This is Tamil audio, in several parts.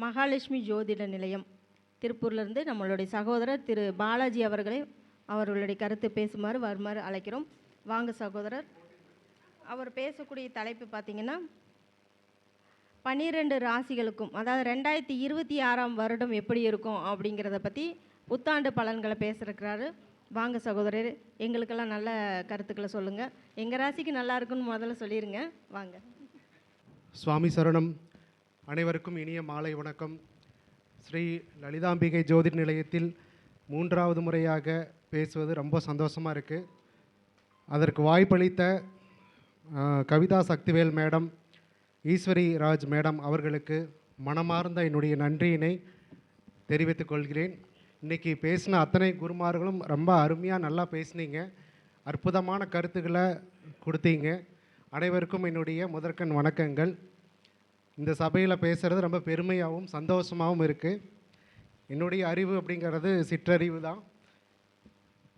மகாலட்சுமி ஜோதிட நிலையம் திருப்பூர்லேருந்து நம்மளுடைய சகோதரர் திரு பாலாஜி அவர்களுடைய கருத்து பேசுமாறு வருமாறு அழைக்கிறோம். வாங்க சகோதரர். அவர் பேசக்கூடிய தலைப்பு பார்த்திங்கன்னா 12 ராசிகளுக்கும், அதாவது 2026ஆம் வருடம் எப்படி இருக்கும் அப்படிங்கிறத பற்றி புத்தாண்டு பலன்களை பேசுகிறாரு. வாங்க சகோதரர், எங்களுக்கெல்லாம் நல்ல கருத்துக்களை சொல்லுங்கள். எங்கள் ராசிக்கு நல்லா இருக்குன்னு முதல்ல சொல்லிடுங்க. வாங்க. சுவாமி சரணம். அனைவருக்கும் இனிய மாலை வணக்கம். ஸ்ரீ லலிதாம்பிகை ஜோதிட நிலையத்தில் 3வது முறையாக பேசுவது ரொம்ப சந்தோஷமாக இருக்குது. அதற்கு வாய்ப்பளித்த கவிதா சக்திவேல் மேடம், ஈஸ்வரி ராஜ் மேடம் அவர்களுக்கு மனமார்ந்த என்னுடைய நன்றியினை தெரிவித்துக் கொள்கிறேன். இன்றைக்கி பேசின அத்தனை குருமார்களும் ரொம்ப அருமையாக நல்லா பேசினீங்க, அற்புதமான கருத்துக்களை கொடுத்தீங்க. அனைவருக்கும் என்னுடைய முதற்கண் வணக்கங்கள். இந்த சபையில் பேசுகிறது ரொம்ப பெருமையாகவும் சந்தோஷமாகவும் இருக்குது. என்னுடைய அறிவு அப்படிங்கிறது சிற்றறிவு தான்,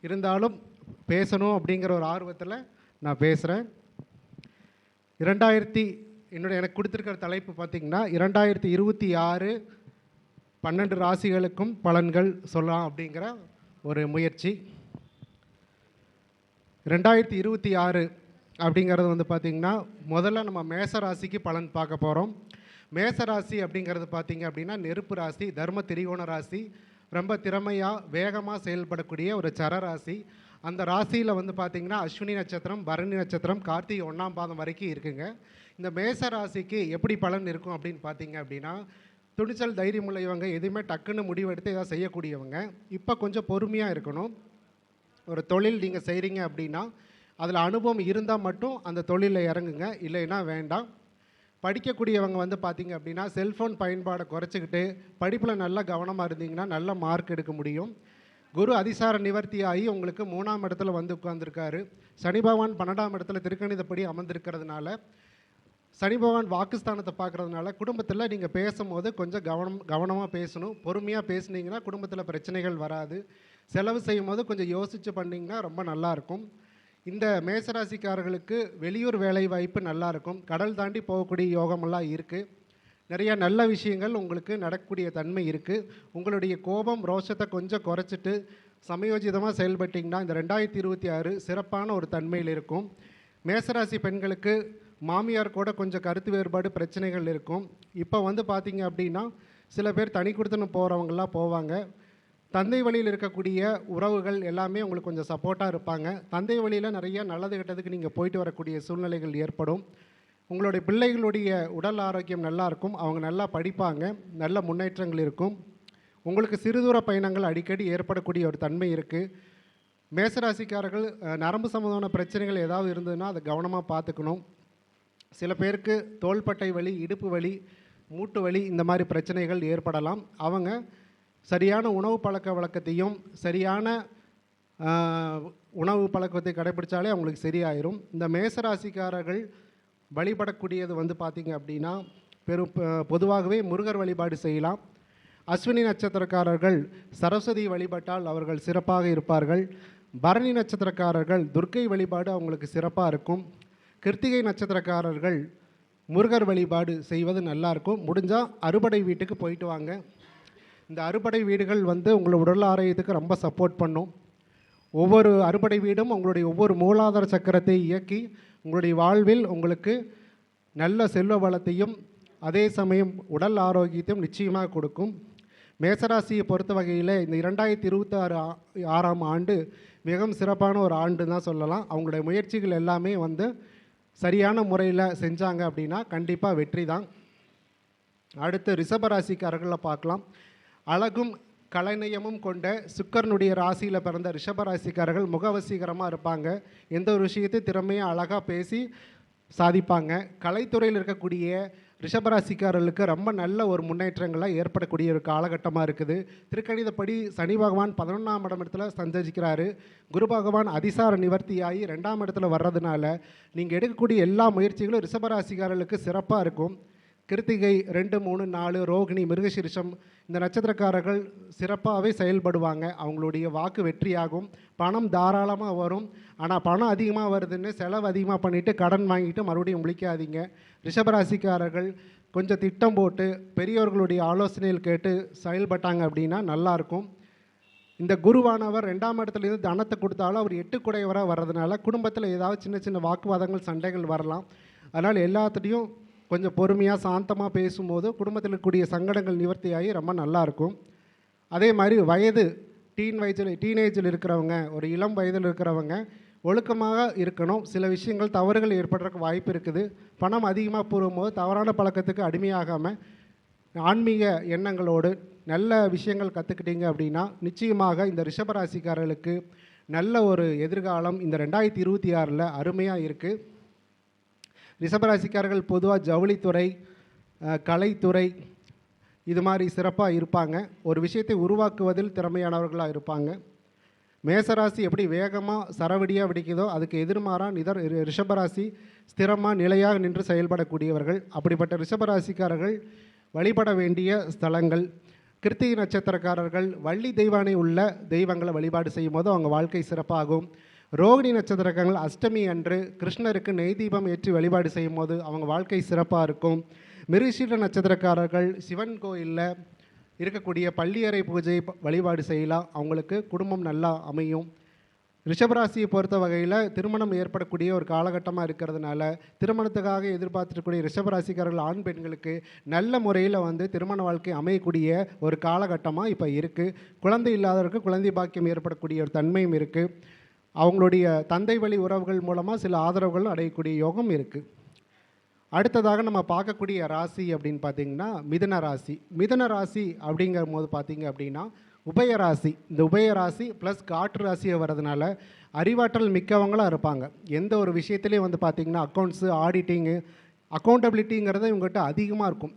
இருந்தாலும் பேசணும் அப்படிங்கிற ஒரு ஆர்வத்தில் நான் பேசுகிறேன். எனக்கு கொடுத்துருக்கிற தலைப்பு பார்த்திங்கன்னா 2026 12 ராசிகளுக்கும் பலன்கள் சொல்லலாம் அப்படிங்கிற ஒரு முயற்சி. 2026 அப்படிங்கிறது வந்து பார்த்திங்கன்னா முதல்ல நம்ம மேச ராசிக்கு பலன் பார்க்க போகிறோம். மேச ராசி அப்படிங்கிறது பார்த்திங்க அப்படின்னா நெருப்பு ராசி, தர்ம திரிகோண ராசி, ரொம்ப திறமையாக வேகமாக செயல்படக்கூடிய ஒரு சர ராசி. அந்த ராசியில் வந்து பார்த்திங்கன்னா அஸ்வினி நட்சத்திரம், பரணி நட்சத்திரம், கார்த்திகை 1ஆம் பாதம் வரைக்கும் இருக்குங்க. இந்த மேச ராசிக்கு எப்படி பலன் இருக்கும் அப்படின்னு பார்த்திங்க அப்படின்னா, துணிச்சல் தைரியம் உள்ளவங்க, எதுவுமே டக்குன்னு முடிவெடுத்து ஏதாவது செய்யக்கூடியவங்க. இப்போ கொஞ்சம் பொறுமையாக இருக்கணும். ஒரு தொழில் நீங்கள் செய்கிறீங்க அப்படின்னா அதில் அனுபவம் இருந்தால் மட்டும் அந்த தொழிலில் இறங்குங்க, இல்லைன்னா வேண்டாம். படிக்கக்கூடியவங்க வந்து பார்த்திங்க அப்படின்னா செல்ஃபோன் பயன்பாடை குறைச்சிக்கிட்டு படிப்பில் நல்லா கவனமாக இருந்தீங்கன்னா நல்ல மார்க் எடுக்க முடியும். குரு அதிசார நிவர்த்தி ஆகி உங்களுக்கு 3ஆம் இடத்துல வந்து உட்கார்ந்துருக்காரு. சனி பகவான் 12ஆம் இடத்துல திருக்கணிதப்படி அமர்ந்திருக்கிறதுனால, சனி பகவான் வாக்குஸ்தானத்தை பார்க்குறதுனால குடும்பத்தில் நீங்கள் பேசும்போது கொஞ்சம் கவனமாக பேசணும். பொறுமையாக பேசுனீங்கன்னா குடும்பத்தில் பிரச்சனைகள் வராது. செலவு செய்யும் போது கொஞ்சம் யோசித்து பண்ணிங்கன்னா ரொம்ப நல்லாயிருக்கும். இந்த மேசராசிக்காரர்களுக்கு வெளியூர் வேலை வாய்ப்பு நல்லாயிருக்கும். கடல் தாண்டி போகக்கூடிய யோகமெல்லாம் இருக்குது. நிறையா நல்ல விஷயங்கள் உங்களுக்கு நடக்கக்கூடிய தன்மை இருக்குது. உங்களுடைய கோபம் ரோஷத்தை கொஞ்சம் குறைச்சிட்டு சமயோஜிதமாக செயல்பட்டிங்கன்னா இந்த 2026 சிறப்பான ஒரு தன்மையில் இருக்கும். மேசராசி பெண்களுக்கு மாமியார் கூட கொஞ்சம் கருத்து வேறுபாடு பிரச்சனைகள் இருக்கும். இப்போ வந்து பார்த்திங்க அப்படின்னா சில பேர் தனி கொடுத்துன்னு போகிறவங்களாம் போவாங்க. தந்தை வழியில் இருக்கக்கூடிய உறவுகள் எல்லாமே உங்களுக்கு கொஞ்சம் சப்போர்ட்டாக இருப்பாங்க. தந்தை வழியில் நிறைய நல்லது கெட்டதுக்கு நீங்கள் போயிட்டு வரக்கூடிய சூழ்நிலைகள் ஏற்படும். உங்களுடைய பிள்ளைகளுடைய உடல் ஆரோக்கியம் நல்லாயிருக்கும். அவங்க நல்லா படிப்பாங்க, நல்ல முன்னேற்றங்கள் இருக்கும். உங்களுக்கு சிறுதூர பயணங்கள் அடிக்கடி ஏற்படக்கூடிய ஒரு தன்மை இருக்குது. மேசராசிக்காரர்கள் நரம்பு சம்பந்தமான பிரச்சனைகள் ஏதாவது இருந்ததுன்னா அதை கவனமாக பார்த்துக்கணும். சில பேருக்கு தோள்பட்டை வலி, இடுப்பு வலி, மூட்டு வலி இந்த மாதிரி பிரச்சனைகள் ஏற்படலாம். அவங்க சரியான உணவு பழக்க வழக்கத்தையும் சரியான உணவு பழக்கத்தை கடைபிடிச்சாலே அவங்களுக்கு சரியாயிரும். இந்த மேசராசிக்காரர்கள் வழிபடக்கூடியது வந்து பார்த்திங்க அப்படின்னா பொதுவாகவே முருகர் வழிபாடு செய்யலாம். அஸ்வினி நட்சத்திரக்காரர்கள் சரஸ்வதி வழிபட்டால் அவர்கள் சிறப்பாக இருப்பார்கள். பரணி நட்சத்திரக்காரர்கள் துர்க்கை வழிபாடு அவங்களுக்கு சிறப்பாக இருக்கும். கிருத்திகை நட்சத்திரக்காரர்கள் முருகர் வழிபாடு செய்வது நல்லாயிருக்கும். முடிஞ்சால் அறுபடை வீட்டுக்கு போயிட்டு வாங்க. இந்த அறுபடை வீடுகள் வந்து உங்களை உடல் ஆரோக்கியத்துக்கு ரொம்ப சப்போர்ட் பண்ணும். ஒவ்வொரு அறுபடை வீடும் உங்களுடைய ஒவ்வொரு மூலாதார சக்கரத்தை இயக்கி உங்களுடைய வாழ்வில் உங்களுக்கு நல்ல செல்வ வளத்தையும் அதே சமயம் உடல் ஆரோக்கியத்தையும் நிச்சயமாக கொடுக்கும். மேசராசியை பொறுத்த வகையில் இந்த 2026ஆம் ஆண்டு மிகவும் சிறப்பான ஒரு ஆண்டு தான் சொல்லலாம். அவங்களுடைய முயற்சிகள் எல்லாமே வந்து சரியான முறையில் செஞ்சாங்க அப்படின்னா கண்டிப்பாக வெற்றி தான். அடுத்து ரிஷபராசிக்காரர்களை பார்க்கலாம். அழகும் கலைநயமும் கொண்ட சுக்கரனுடைய ராசியில் பிறந்த ரிஷபராசிக்காரர்கள் முகவசீகரமாக இருப்பாங்க. எந்த ஒரு விஷயத்தையும் திறமையாக அழகாக பேசி சாதிப்பாங்க. கலைத்துறையில் இருக்கக்கூடிய ரிஷபராசிக்காரர்களுக்கு ரொம்ப நல்ல ஒரு முன்னேற்றங்களை ஏற்படக்கூடிய ஒரு காலகட்டமாக இருக்குது. திருக்கணிதப்படி சனி பகவான் 11ஆம் இடத்துல சஞ்சரிக்கிறாரு. குரு பகவான் அதிசார நிவர்த்தியாகி 2ஆம் இடத்துல வர்றதுனால நீங்கள் எடுக்கக்கூடிய எல்லா முயற்சிகளும் ரிஷபராசிக்காரர்களுக்கு சிறப்பாக இருக்கும். கிருத்திகை 2, 3, 4, ரோகிணி, மிருகசீரிஷம் இந்த நட்சத்திரக்காரர்கள் சிறப்பாகவே செயல்படுவாங்க. அவங்களுடைய வாக்கு வெற்றியாகும். பணம் தாராளமாக வரும். ஆனால் பணம் அதிகமாக வருதுன்னு செலவு அதிகமாக பண்ணிவிட்டு கடன் வாங்கிட்டு மறுபடியும் முழிக்காதீங்க. ரிஷபராசிக்காரர்கள் கொஞ்சம் திட்டம் போட்டு பெரியவர்களுடைய ஆலோசனைகள் கேட்டு செயல்பட்டாங்க அப்படின்னா நல்லாயிருக்கும். இந்த குருவானவர் 2ஆம் இடத்துலேருந்து தனத்தை கொடுத்தாலும் அவர் 8 குடையவராக வர்றதுனால குடும்பத்தில் ஏதாவது சின்ன சின்ன வாக்குவாதங்கள் சண்டைகள் வரலாம். அதனால் எல்லாத்துலேயும் கொஞ்சம் பொறுமையாக சாந்தமாக பேசும்போது குடும்பத்தில் இருக்கக்கூடிய சங்கடங்கள் நிவர்த்தியாகி ரொம்ப நல்லாயிருக்கும். அதே மாதிரி வயது டீனேஜில் இருக்கிறவங்க, ஒரு இளம் வயதில் இருக்கிறவங்க ஒழுக்கமாக இருக்கணும். சில விஷயங்கள் தவறுகள் ஏற்படுறதுக்கு வாய்ப்பு இருக்குது. பணம் அதிகமாக போகும்போது தவறான பழக்கத்துக்கு அடிமையாகாமல் ஆன்மீக எண்ணங்களோடு நல்ல விஷயங்கள் கற்றுக்கிட்டீங்க அப்படின்னா நிச்சயமாக இந்த ரிஷபராசிக்காரர்களுக்கு நல்ல ஒரு எதிர்காலம் இந்த 2026 அருமையாக இருக்குது. ரிஷபராசிக்காரர்கள் பொதுவாக ஜவுளித்துறை, கலைத்துறை இது மாதிரி சிறப்பாக இருப்பாங்க. ஒரு விஷயத்தை உருவாக்குவதில் திறமையானவர்களாக இருப்பாங்க. மேசராசி எப்படி வேகமாக சரவடியாக வெடிக்குதோ அதுக்கு எதிர்மாறாக ரிஷபராசி ஸ்திரமாக நிலையாக நின்று செயல்படக்கூடியவர்கள். அப்படிப்பட்ட ரிஷபராசிக்காரர்கள் வழிபட வேண்டிய ஸ்தலங்கள், கிருத்திகை நட்சத்திரக்காரர்கள் வள்ளி தெய்வானை உள்ள தெய்வங்களை வழிபாடு செய்யும் போது அவங்க வாழ்க்கை சிறப்பாகும். ரோகிணி நட்சத்திரக்காரர்கள் அஷ்டமி அன்று கிருஷ்ணருக்கு நெய் தீபம் ஏற்றி வழிபாடு செய்யும் போது அவங்க வாழ்க்கை சிறப்பாக இருக்கும். மிருகசீட நட்சத்திரக்காரர்கள் சிவன் கோயிலில் இருக்கக்கூடிய பள்ளியறை பூஜை வழிபாடு செய்யலாம். அவங்களுக்கு குடும்பம் நல்லா அமையும். ரிஷபராசியை பொறுத்த வகையில் திருமணம் ஏற்படக்கூடிய ஒரு காலகட்டமாக இருக்கிறதுனால திருமணத்துக்காக எதிர்பார்த்துக்கூடிய ரிஷபராசிக்காரர்கள் ஆண் பெண்களுக்கு நல்ல முறையில் திருமண வாழ்க்கை அமையக்கூடிய ஒரு காலகட்டமாக இப்போ இருக்குது. குழந்தை இல்லாதவருக்கு குழந்தை பாக்கியம் ஏற்படக்கூடிய ஒரு தன்மையும் இருக்குது. அவங்களுடைய தந்தை வழி உறவுகள் மூலமாக சில ஆதரவுகளும் அடையக்கூடிய யோகம் இருக்குது. அடுத்ததாக நம்ம பார்க்கக்கூடிய ராசி அப்படின்னு பார்த்திங்கன்னா மிதுன ராசி. மிதுன ராசி அப்படிங்கிற போது பார்த்திங்க அப்படின்னா உபயராசி. இந்த உபயராசி ப்ளஸ் காற்று ராசியை வர்றதுனால அறிவாற்றல் மிக்கவங்களாக இருப்பாங்க. எந்த ஒரு விஷயத்துலேயும் பார்த்திங்கன்னா அக்கௌண்ட்ஸு, ஆடிட்டிங்கு, அக்கௌண்டபிலிட்டிங்கிறது இவங்ககிட்ட அதிகமாக இருக்கும்.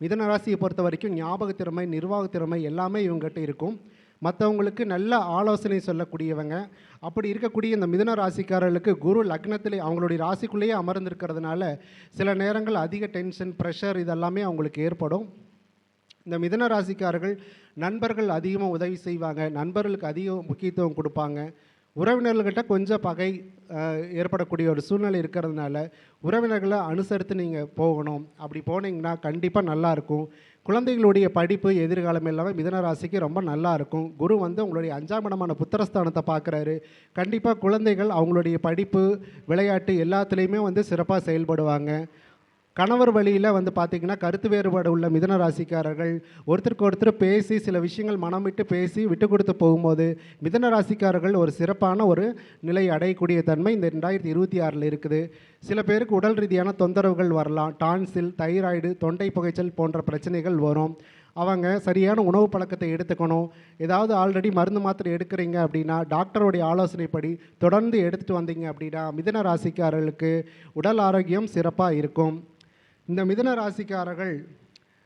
மிதுன ராசியை பொறுத்த வரைக்கும் ஞாபகத்திறமை, நிர்வாகத்திறமை எல்லாமே இவங்ககிட்ட இருக்கும். மற்றவங்களுக்கு நல்ல ஆலோசனை சொல்லக்கூடியவங்க. அப்படி இருக்கக்கூடிய இந்த மிதுன ராசிக்காரர்களுக்கு குரு லக்னத்திலே அவங்களுடைய ராசிக்குள்ளேயே அமர்ந்திருக்கிறதுனால சில நேரங்கள் அதிக டென்ஷன், ப்ரெஷர் இதெல்லாமே அவங்களுக்கு ஏற்படும். இந்த மிதுன ராசிக்காரர்கள் நண்பர்கள் அதிகமாக உதவி செய்வாங்க. நண்பர்களுக்கு அதிக முக்கியத்துவம் கொடுப்பாங்க. உறவினர்கள்கிட்ட கொஞ்சம் பகை ஏற்படக்கூடிய ஒரு சூழ்நிலை இருக்கிறதுனால உறவினர்களை அனுசரித்து நீங்கள் போகணும். அப்படி போனீங்கன்னா கண்டிப்பாக நல்லாயிருக்கும். குழந்தைகளுடைய படிப்பு எதிர்காலம் எல்லாமே மிதுன ராசிக்கு ரொம்ப நல்லா இருக்கும். குரு உங்களுடைய 5ஆம் இடமான புத்திரஸ்தானத்தை பார்க்குறாரு. கண்டிப்பாக குழந்தைகள் அவங்களுடைய படிப்பு, விளையாட்டு எல்லாத்துலேயுமே சிறப்பாக செயல்படுவாங்க. கணவர் வழியில் பார்த்திங்கன்னா கருத்து வேறுபாடு உள்ள மிதுன ராசிக்காரர்கள் ஒருத்தருக்கு ஒருத்தர் பேசி சில விஷயங்கள் மனம் விட்டு பேசி விட்டு கொடுத்து போகும்போது மிதுன ராசிக்காரர்கள் ஒரு சிறப்பான ஒரு நிலை அடையக்கூடிய தன்மை இந்த 2026 இருக்குது. சில பேருக்கு உடல் ரீதியான தொந்தரவுகள் வரலாம். டான்சில், தைராய்டு, தொண்டை புகைச்சல் போன்ற பிரச்சனைகள் வரும். அவங்க சரியான உணவு பழக்கத்தை எடுத்துக்கணும். ஏதாவது ஆல்ரெடி மருந்து மாத்திரை எடுக்கிறீங்க அப்படின்னா டாக்டருடைய ஆலோசனைப்படி தொடர்ந்து எடுத்துகிட்டு வந்தீங்க அப்படின்னா மிதுன ராசிக்காரர்களுக்கு உடல் ஆரோக்கியம் சிறப்பாக இருக்கும். இந்த மிதுன ராசிக்காரர்கள்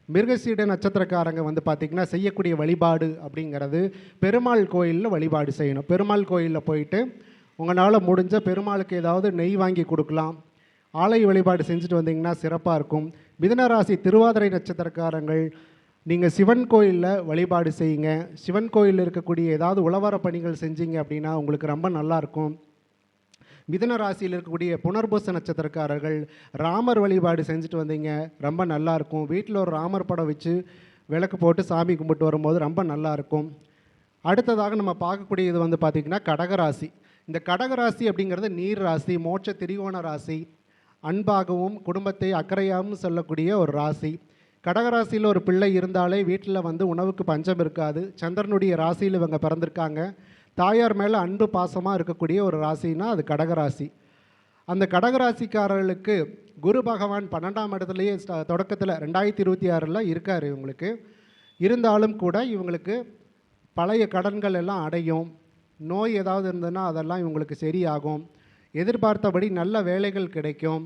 மிருகசீட நட்சத்திரக்காரங்க பார்த்திங்கன்னா செய்யக்கூடிய வழிபாடு அப்படிங்கிறது பெருமாள் கோயிலில் வழிபாடு செய்யணும். பெருமாள் கோயிலில் போயிட்டு உங்களால் முடிஞ்ச பெருமாளுக்கு ஏதாவது நெய் வாங்கி கொடுக்கலாம். ஆலய வழிபாடு செஞ்சுட்டு வந்தீங்கன்னா சிறப்பாக இருக்கும். மிதுன ராசி திருவாதிரை நட்சத்திரக்காரங்கள் நீங்கள் சிவன் கோயிலில் வழிபாடு செய்யுங்க. சிவன் கோயிலில் இருக்கக்கூடிய ஏதாவது உழவார பணிகள் செஞ்சீங்க அப்படின்னா உங்களுக்கு ரொம்ப நல்லாயிருக்கும். மிதுன ராசியில் இருக்கக்கூடிய புனர்பூச நட்சத்திரக்காரர்கள் ராமர் வழிபாடு செஞ்சுட்டு வந்தீங்க ரொம்ப நல்லாயிருக்கும். வீட்டில் ஒரு ராமர் படம் வச்சு விளக்கு போட்டு சாமி கும்பிட்டு வரும்போது ரொம்ப நல்லாயிருக்கும். அடுத்ததாக நம்ம பார்க்கக்கூடியது பார்த்திங்கன்னா கடகராசி. இந்த கடகராசி அப்படிங்கிறது நீர் ராசி, மோட்ச திரிகோண ராசி, அன்பாகவும் குடும்பத்தை அக்கறையாகவும் சொல்லக்கூடிய ஒரு ராசி. கடகராசியில் ஒரு பிள்ளை இருந்தாலே வீட்டில் உணவுக்கு பஞ்சம் இருக்காது. சந்திரனுடைய ராசியில் இவங்க பிறந்திருக்காங்க. தாயார் மேலே அன்பு பாசமாக இருக்கக்கூடிய ஒரு ராசினா அது கடகராசி. அந்த கடகராசிக்காரர்களுக்கு குரு பகவான் 12ஆம் இடத்துலையே தொடக்கத்தில் 2026 இருக்கார் இவங்களுக்கு. இருந்தாலும் கூட இவங்களுக்கு பழைய கடன்கள் எல்லாம் அடையும். நோய் ஏதாவது இருந்ததுன்னா அதெல்லாம் இவங்களுக்கு சரியாகும். எதிர்பார்த்தபடி நல்ல வேலைகள் கிடைக்கும்.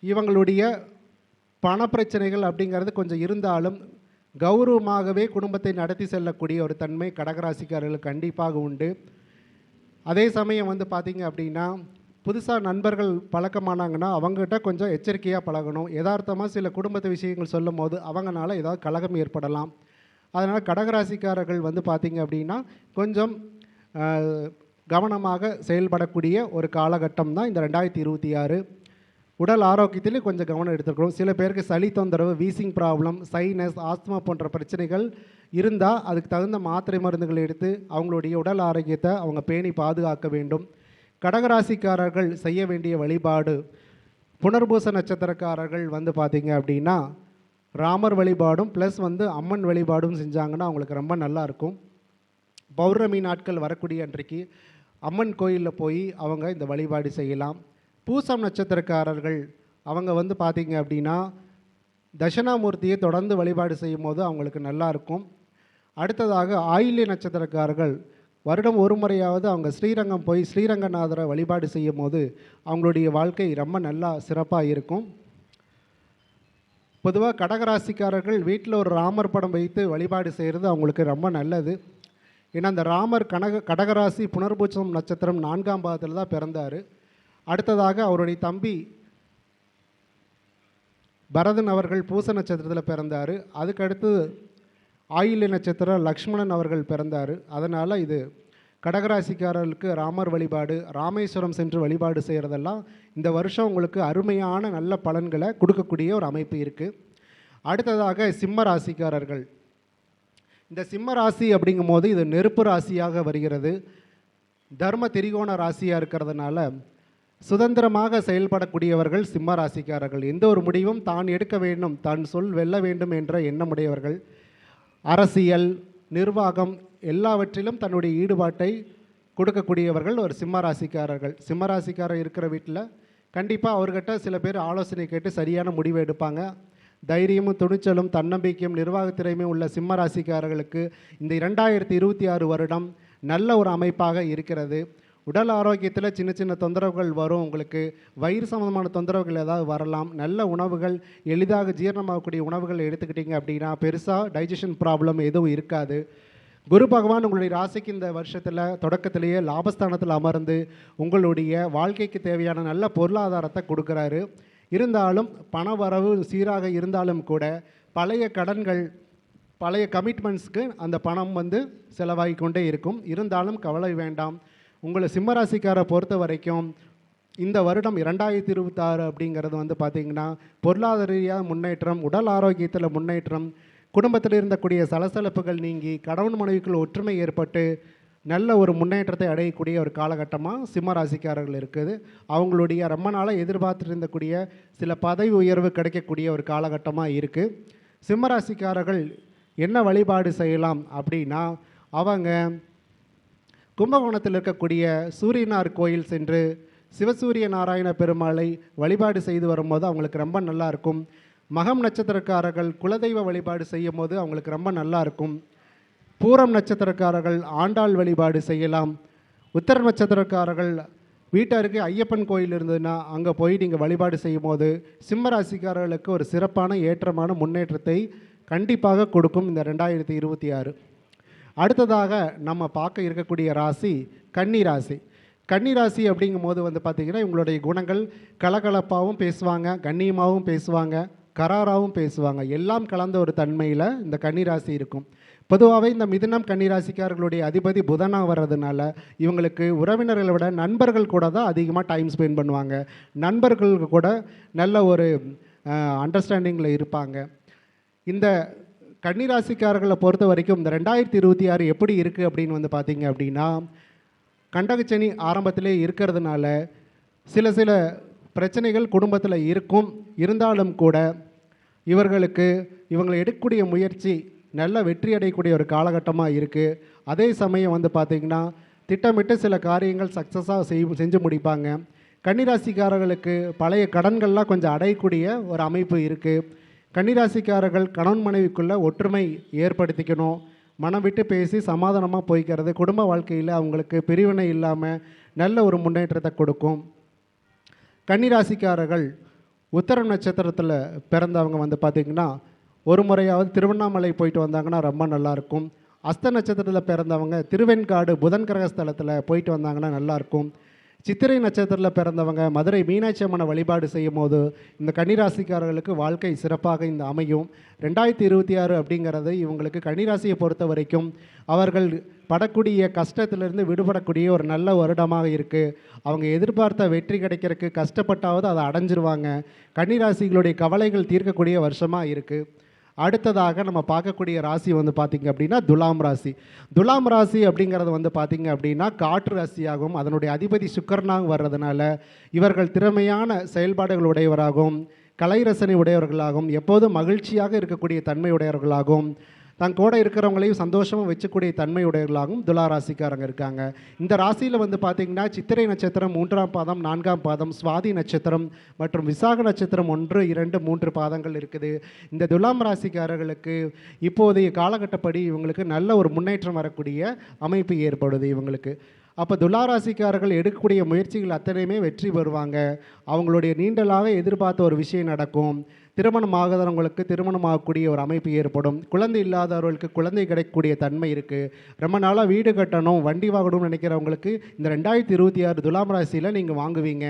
இவங்களுடைய பணப்பிரச்சனைகள் அப்படிங்கிறது கொஞ்சம் இருந்தாலும் கௌரவமாகவே குடும்பத்தை நடத்தி செல்லக்கூடிய ஒரு தன்மை கடகராசிக்காரர்களுக்கு கண்டிப்பாக உண்டு. அதே சமயம் பார்த்திங்க அப்படின்னா புதுசாக நண்பர்கள் பழக்கமானாங்கன்னா அவங்ககிட்ட கொஞ்சம் எச்சரிக்கையாக பழகணும். யதார்த்தமாக சில குடும்பத்து விஷயங்கள் சொல்லும் போது அவங்கனால ஏதாவது கலகம் ஏற்படலாம். அதனால் கடகராசிக்காரர்கள் வந்து பார்த்திங்க அப்படின்னா கொஞ்சம் கவனமாக செயல்படக்கூடிய ஒரு காலகட்டம் தான் இந்த 2026. உடல் ஆரோக்கியத்திலே கொஞ்சம் கவனம் எடுத்துக்கிறோம். சில பேருக்கு சளி தொந்தரவு, வீசிங் ப்ராப்ளம், சைனஸ், ஆஸ்துமா போன்ற பிரச்சனைகள் இருந்தால் அதுக்கு தகுந்த மாத்திரை மருந்துகள் எடுத்து அவங்களுடைய உடல் ஆரோக்கியத்தை அவங்க பேணி பாதுகாக்க வேண்டும். கடகராசிக்காரர்கள் செய்ய வேண்டிய வழிபாடு, புனர்பூச நட்சத்திரக்காரர்கள் வந்து பார்த்திங்க அப்படின்னா ராமர் வழிபாடும் ப்ளஸ் வந்து அம்மன் வழிபாடும் செஞ்சாங்கன்னா அவங்களுக்கு ரொம்ப நல்லாயிருக்கும். பௌர்ணமி நாட்கள் வரக்கூடிய அன்றைக்கு அம்மன் கோயிலில் போய் அவங்க இந்த வழிபாடு செய்யலாம். பூசம் நட்சத்திரக்காரர்கள் அவங்க வந்து பார்த்திங்க அப்படின்னா தட்சிணாமூர்த்தியை தொடர்ந்து வழிபாடு செய்யும் போது அவங்களுக்கு நல்லாயிருக்கும். அடுத்ததாக ஆயில்ய நட்சத்திரக்காரர்கள் வருடம் ஒரு முறையாவது அவங்க ஸ்ரீரங்கம் போய் ஸ்ரீரங்கநாதரை வழிபாடு செய்யும் போது அவங்களுடைய வாழ்க்கை ரொம்ப நல்லா சிறப்பாக இருக்கும். பொதுவாக கடகராசிக்காரர்கள் வீட்டில் ஒரு ராமர் படம் வைத்து வழிபாடு செய்கிறது அவங்களுக்கு ரொம்ப நல்லது. ஏன்னா அந்த ராமர் கடகராசி புனர்பூசம் நட்சத்திரம் 4ஆம் பாதத்தில் தான் பிறந்தார். அடுத்ததாக அவருடைய தம்பி பரதன் அவர்கள் பூச நட்சத்திரத்தில் பிறந்தார். அதுக்கடுத்து ஆயில்ய நட்சத்திரம் லக்ஷ்மணன் அவர்கள் பிறந்தார். அதனால் இது கடகராசிக்காரர்களுக்கு ராமர் வழிபாடு, ராமேஸ்வரம் சென்று வழிபாடு செய்கிறதெல்லாம் இந்த வருஷம் உங்களுக்கு அருமையான நல்ல பலன்களை கொடுக்கக்கூடிய ஒரு அமைப்பு இருக்குது. அடுத்ததாக சிம்ம ராசிக்காரர்கள். இந்த சிம்ம ராசி அப்படிங்கும் போது இது நெருப்பு ராசியாக வருகிறது. தர்ம திரிகோண ராசியாக இருக்கிறதுனால சுதந்திரமாக செயல்படக்கூடியவர்கள் சிம்ம ராசிக்காரர்கள். எந்த ஒரு முடிவும் தான் எடுக்க வேண்டும், தான் சொல் வெல்ல வேண்டும் என்ற எண்ணமுடையவர்கள். அரசியல், நிர்வாகம் எல்லாவற்றிலும் தன்னுடைய ஈடுபாட்டை கொடுக்கக்கூடியவர்கள் ஒரு சிம்ம ராசிக்காரர்கள். சிம்ம ராசிக்காரர் இருக்கிற வீட்டில் கண்டிப்பாக அவர்கிட்ட சில பேர் ஆலோசனை கேட்டு சரியான முடிவு எடுப்பாங்க. தைரியமும் துணிச்சலும் தன்னம்பிக்கையும் நிர்வாகத்திறமையும் உள்ள சிம்ம ராசிக்காரர்களுக்கு இந்த 2026 வருடம் நல்ல ஒரு அமைப்பாக இருக்கிறது. உடல் ஆரோக்கியத்தில் சின்ன சின்ன தொந்தரவுகள் வரும். உங்களுக்கு வயிறு சம்மந்தமான தொந்தரவுகள் ஏதாவது வரலாம். நல்ல உணவுகள், எளிதாக ஜீரணமாகக்கூடிய உணவுகள் எடுத்துக்கிட்டிங்க அப்படின்னா பெருசாக டைஜஷன் ப்ராப்ளம் எதுவும் இருக்காது. குரு பகவான் உங்களுடைய ராசிக்கு இந்த வருஷத்தில் தொடக்கத்திலேயே லாபஸ்தானத்தில் அமர்ந்து உங்களுடைய வாழ்க்கைக்கு தேவையான நல்ல பொருளாதாரத்தை கொடுக்குறாரு. இருந்தாலும் பண வரவு சீராக இருந்தாலும் கூட பழைய கடன்கள், பழைய கமிட்மெண்ட்ஸ்க்கு அந்த பணம் வந்து செலவாகி கொண்டே இருக்கும். இருந்தாலும் கவலை வேண்டாம். உங்களை சிம்மராசிக்காரை பொறுத்த வரைக்கும் இந்த வருடம் 2026 அப்படிங்கிறது வந்து பார்த்திங்கன்னா பொருளாதார ரீதியாக முன்னேற்றம், உடல் ஆரோக்கியத்தில் முன்னேற்றம், குடும்பத்தில் இருந்தக்கூடிய சலசலப்புகள் நீங்கி கணவன் மனைவிக்குள் ஒற்றுமை ஏற்பட்டு நல்ல ஒரு முன்னேற்றத்தை அடையக்கூடிய ஒரு காலகட்டமாக சிம்மராசிக்காரர்கள் இருக்குது. அவங்களுடைய ரொம்ப நாளாக எதிர்பார்த்துட்டு இருந்தக்கூடிய சில பதவி உயர்வு கிடைக்கக்கூடிய ஒரு காலகட்டமாக இருக்குது. சிம்மராசிக்காரர்கள் என்ன வழிபாடு செய்யலாம் அப்படின்னா அவங்க கும்பகோணத்தில் இருக்கக்கூடிய சூரியனார் கோயில் சென்று சிவசூரிய நாராயண பெருமாளை வழிபாடு செய்து வரும்போது அவங்களுக்கு ரொம்ப நல்லா இருக்கும். மகம் நட்சத்திரக்காரர்கள் குலதெய்வ வழிபாடு செய்யும் போது அவங்களுக்கு ரொம்ப நல்லா இருக்கும். பூரம் நட்சத்திரக்காரர்கள் ஆண்டாள் வழிபாடு செய்யலாம். உத்தர நட்சத்திரக்காரர்கள் வீட்டருக்கு ஐயப்பன் கோயில் இருந்ததுன்னா அங்கே போய் நீங்கள் வழிபாடு செய்யும் போது சிம்மராசிக்காரர்களுக்கு ஒரு சிறப்பான ஏற்றமான முன்னேற்றத்தை கண்டிப்பாக கொடுக்கும் இந்த 2026. அடுத்ததாக நம்ம பார்க்க இருக்கக்கூடிய ராசி கன்னி ராசி. கன்னி ராசி அப்படிங்கும் போது வந்து பார்த்திங்கன்னா இவங்களுடைய குணங்கள் கலகலப்பாகவும் பேசுவாங்க, கண்ணியமாகவும் பேசுவாங்க, கராராகவும் பேசுவாங்க. எல்லாம் கலந்த ஒரு தன்மையில் இந்த கன்னி ராசி இருக்கும். பொதுவாகவே இந்த மிதுனம் கன்னிராசிக்காரர்களுடைய அதிபதி புதனாக வர்றதுனால இவங்களுக்கு உறவினர்களை விட நண்பர்கள் கூட தான் அதிகமாக டைம் ஸ்பெண்ட் பண்ணுவாங்க. நண்பர்களுக்கு கூட நல்ல ஒரு அண்டர்ஸ்டாண்டிங்கில் இருப்பாங்க. இந்த கன்னிராசிக்காரர்களை பொறுத்த வரைக்கும் இந்த 2026 எப்படி இருக்குது அப்படின்னு வந்து பார்த்திங்க அப்படின்னா கண்டகச்சனி ஆரம்பத்திலே இருக்கிறதுனால சில பிரச்சனைகள் குடும்பத்தில் இருக்கும். இருந்தாலும் கூட இவங்களை எடுக்கக்கூடிய முயற்சி நல்ல வெற்றி அடையக்கூடிய ஒரு காலகட்டமாக இருக்குது. அதே சமயம் வந்து பார்த்திங்கன்னா திட்டமிட்டு சில காரியங்கள் சக்ஸஸாக செஞ்சு முடிப்பாங்க. கன்னிராசிக்காரர்களுக்கு பழைய கடன்கள்லாம் கொஞ்சம் அடையக்கூடிய ஒரு அமைப்பு இருக்குது. கன்னிராசிக்காரர்கள் கணவன் மனைவிக்குள்ளே ஒற்றுமை ஏற்படுத்திக்கணும். மனம் விட்டு பேசி சமாதானமாக போய்க்கிறது குடும்ப வாழ்க்கையில் அவங்களுக்கு பிரிவினை இல்லாமல் நல்ல ஒரு முன்னேற்றத்தை கொடுக்கும். கன்னிராசிக்காரர்கள் உத்தரம் நட்சத்திரத்தில் பிறந்தவங்க வந்து பார்த்திங்கன்னா ஒரு முறையாவது திருவண்ணாமலை போயிட்டு வந்தாங்கன்னா ரொம்ப நல்லாயிருக்கும். அஸ்த நட்சத்திரத்தில் பிறந்தவங்க திருவெண்காடு புதன் கிரகஸ்தலத்தில் போயிட்டு வந்தாங்கன்னா நல்லாயிருக்கும். சித்திரை நட்சத்திரத்தில் பிறந்தவங்க மதுரை மீனாட்சி அம்மனை வழிபாடு செய்யும் போது இந்த கன்னிராசிக்காரர்களுக்கு வாழ்க்கை சிறப்பாக இந்த அமையும். 2026 அப்படிங்கிறது இவங்களுக்கு கன்னிராசியை பொறுத்த வரைக்கும் அவர்கள் படக்கூடிய கஷ்டத்திலிருந்து விடுபடக்கூடிய ஒரு நல்ல வருடமாக இருக்குது. அவங்க எதிர்பார்த்த வெற்றி கிடைக்கிறதுக்கு கஷ்டப்பட்டாவது அதை அடைஞ்சிருவாங்க. கன்னிராசிகளுடைய கவலைகள் தீர்க்கக்கூடிய வருஷமாக இருக்குது. அடுத்ததாக நம்ம பார்க்கக்கூடிய ராசி வந்து பார்த்திங்க அப்படின்னா துலாம் ராசி. துலாம் ராசி அப்படிங்கிறது வந்து பார்த்திங்க அப்படின்னா காற்று ராசியாகவும் அதனுடைய அதிபதி சுக்கரனாகவும் வர்றதுனால இவர்கள் திறமையான செயல்பாடுகள் உடையவராகவும் கலை ரசனை உடையவர்களாகவும் எப்போதும் மகிழ்ச்சியாக இருக்கக்கூடிய தன்மை உடையவர்களாகவும் தன் கூட இருக்கிறவங்களையும் சந்தோஷமாக வச்சுக்கூடிய தன்மையுடையவர்களாகவும் துலா ராசிக்காரங்க இருக்காங்க. இந்த ராசியில் வந்து பார்த்திங்கன்னா சித்திரை நட்சத்திரம் 3ஆம் பாதம் 4ஆம் பாதம், சுவாதி நட்சத்திரம் மற்றும் விசாக நட்சத்திரம் 1, 2, 3 பாதங்கள் இருக்குது. இந்த துலாம் ராசிக்காரர்களுக்கு இப்போதைய காலகட்டப்படி இவங்களுக்கு நல்ல ஒரு முன்னேற்றம் வரக்கூடிய அமைப்பு ஏற்படுது இவங்களுக்கு. அப்போ துளாராசிக்காரர்கள் எடுக்கக்கூடிய முயற்சிகள் அத்தனையுமே வெற்றி பெறுவாங்க. அவங்களுடைய நீண்டலாக எதிர்பார்த்த ஒரு விஷயம் நடக்கும். திருமணம் ஆகாதவங்களுக்கு திருமணம் ஆகக்கூடிய ஒரு அமைப்பு ஏற்படும். குழந்தை இல்லாதவர்களுக்கு குழந்தை கிடைக்கக்கூடிய தன்மை இருக்குது. ரொம்ப நாளாக வீடு கட்டணும், வண்டி வாங்கணும்னு நினைக்கிறவங்களுக்கு இந்த 2026 துலாம் ராசியில் நீங்கள் வாங்குவீங்க.